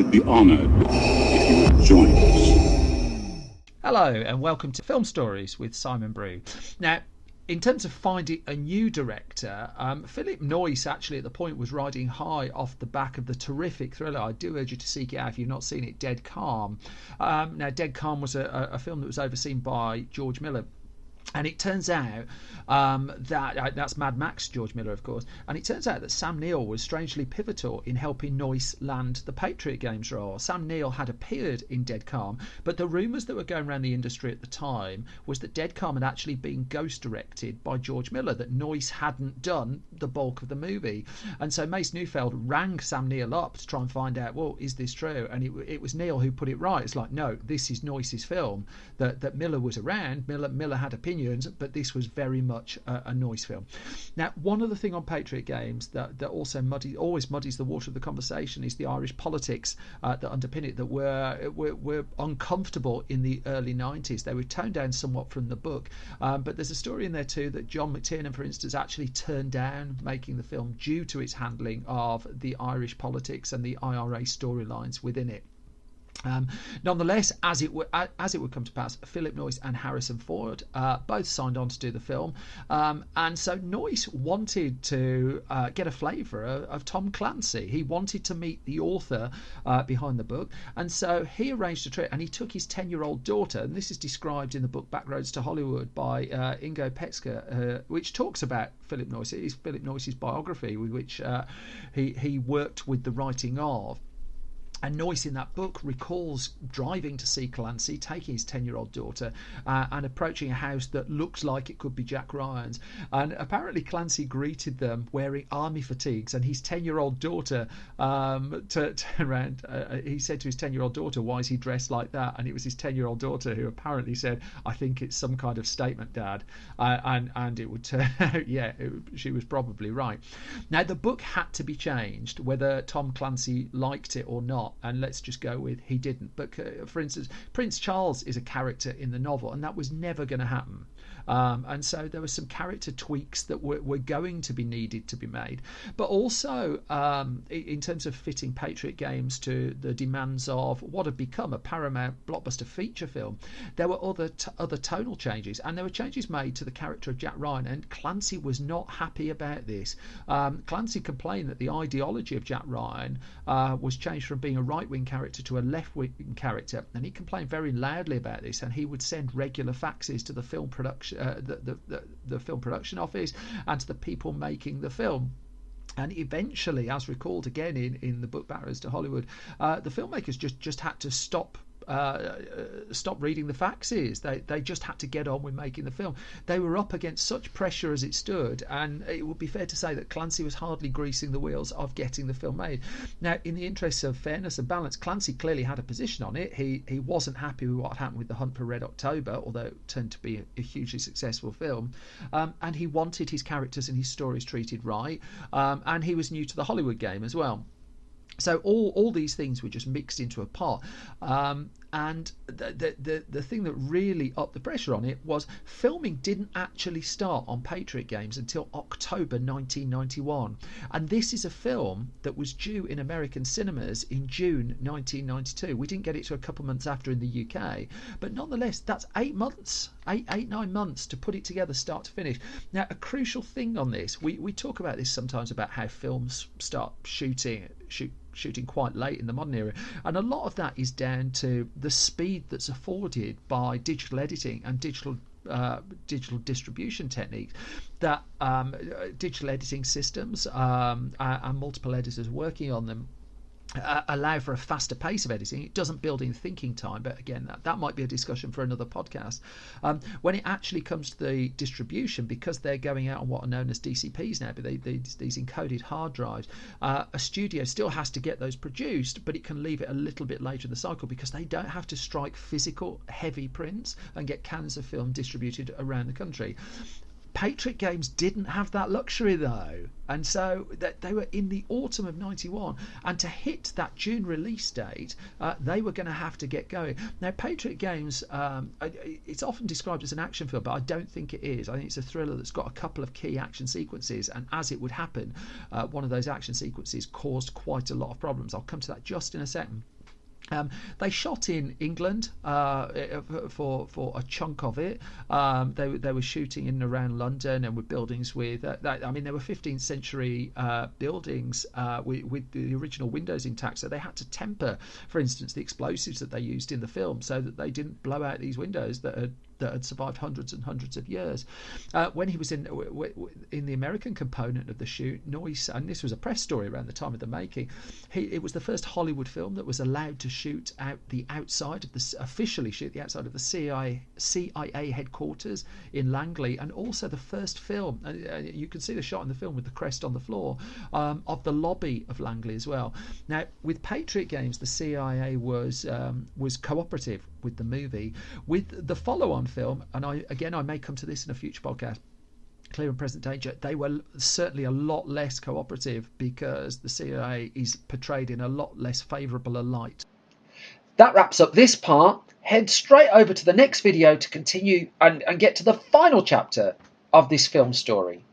would be honoured if you would join us. Hello and welcome to Film Stories with Simon Brew. Now, in terms of finding a new director, Philip Noyce actually at the point was riding high off the back of the terrific thriller. I do urge you to seek it out if you've not seen it, Dead Calm. Now, Dead Calm was a film that was overseen by George Miller. And it turns out that's Mad Max, George Miller, of course. And it turns out that Sam Neill was strangely pivotal in helping Noyce land the Patriot Games role. Sam Neill had appeared in Dead Calm, but the rumours that were going around the industry at the time was that Dead Calm had actually been ghost directed by George Miller, that Noyce hadn't done the bulk of the movie. And so Mace Neufeld rang Sam Neill up to try and find out, well, is this true? And it was Neill who put it right. It's like, no, this is Noyce's film, that Miller was around. Miller had opinions, but this was very much a Noyce film. Now, one other thing on Patriot Games that also always muddies the water of the conversation is the Irish politics that underpin it, that were uncomfortable in the early 90s. They were toned down somewhat from the book, but there's a story in there too that John McTiernan, for instance, actually turned down making the film due to its handling of the Irish politics and the IRA storylines within it. Nonetheless, as it would come to pass, Philip Noyce and Harrison Ford both signed on to do the film, and so Noyce wanted to get a flavour of Tom Clancy. He wanted to meet the author behind the book, and so he arranged a trip, and he took his 10-year-old daughter, and this is described in the book Backroads to Hollywood by Ingo Petzker, which talks about Philip Noyce. It is Philip Noyce's biography, with which he worked with the writing of. And Noyce in that book recalls driving to see Clancy, taking his 10-year-old daughter, and approaching a house that looked like it could be Jack Ryan's. And apparently Clancy greeted them wearing army fatigues, and his 10-year-old daughter turned around. He said to his 10-year-old daughter, "Why is he dressed like that?" And it was his 10-year-old daughter who apparently said, "I think it's some kind of statement, Dad." And it would turn out, she was probably right. Now, the book had to be changed, whether Tom Clancy liked it or not. And let's just go with he didn't. But for instance, Prince Charles is a character in the novel, and that was never going to happen. And so there were some character tweaks that were going to be needed to be made. But also, in terms of fitting Patriot Games to the demands of what had become a Paramount blockbuster feature film, there were other tonal changes, and there were changes made to the character of Jack Ryan, and Clancy was not happy about this. Clancy complained that the ideology of Jack Ryan was changed from being a right-wing character to a left-wing character, and he complained very loudly about this, and he would send regular faxes to the film production the film production office and to the people making the film. And eventually, as recalled again in the book Backroads to Hollywood, the filmmakers just had to stop reading the faxes. They just had to get on with making the film. They were up against such pressure as it stood, and it would be fair to say that Clancy was hardly greasing the wheels of getting the film made. Now, in the interests of fairness and balance, Clancy clearly had a position on it. He wasn't happy with what happened with The Hunt for Red October, although it turned to be a hugely successful film, and he wanted his characters and his stories treated right, and he was new to the Hollywood game as well. So all these things were just mixed into a pot, and the thing that really upped the pressure on it was filming didn't actually start on Patriot Games until October 1991, and this is a film that was due in American cinemas in June 1992. We didn't get it to a couple months after in the UK, but nonetheless, that's 9 months to put it together start to finish. Now, a crucial thing on this, we talk about this sometimes about how films start shooting quite late in the modern era, and a lot of that is down to the speed that's afforded by digital editing and digital distribution techniques, that digital editing systems and multiple editors working on them allow for a faster pace of editing. It doesn't build in thinking time, but again, that might be a discussion for another podcast. When it actually comes to the distribution, because they're going out on what are known as DCPs now, but these encoded hard drives, a studio still has to get those produced, but it can leave it a little bit later in the cycle because they don't have to strike physical heavy prints and get cans of film distributed around the country. Patriot Games didn't have that luxury though, and so they were in the autumn of '91, and to hit that June release date, they were going to have to get going. Now, Patriot Games, it's often described as an action film, but I don't think it is. I think it's a thriller that's got a couple of key action sequences, and as it would happen, one of those action sequences caused quite a lot of problems. I'll come to that just in a second. They shot in England for a chunk of it. They were shooting in and around London, and with buildings with there were 15th century buildings with the original windows intact, so they had to temper, for instance, the explosives that they used in the film so that they didn't blow out these windows that had survived hundreds and hundreds of years. When he was in the American component of the shoot, Noyce, and this was a press story around the time of the making, it was the first Hollywood film that was allowed to shoot officially shoot the outside of the CIA headquarters in Langley, and also the first film, you can see the shot in the film with the crest on the floor, of the lobby of Langley as well. Now, with Patriot Games, the CIA was cooperative with the movie. With the follow-on film, and I may come to this in a future podcast, Clear and Present Danger, they were certainly a lot less cooperative because the CIA is portrayed in a lot less favourable a light. That wraps up this part. Head straight over to the next video to continue and get to the final chapter of this film story.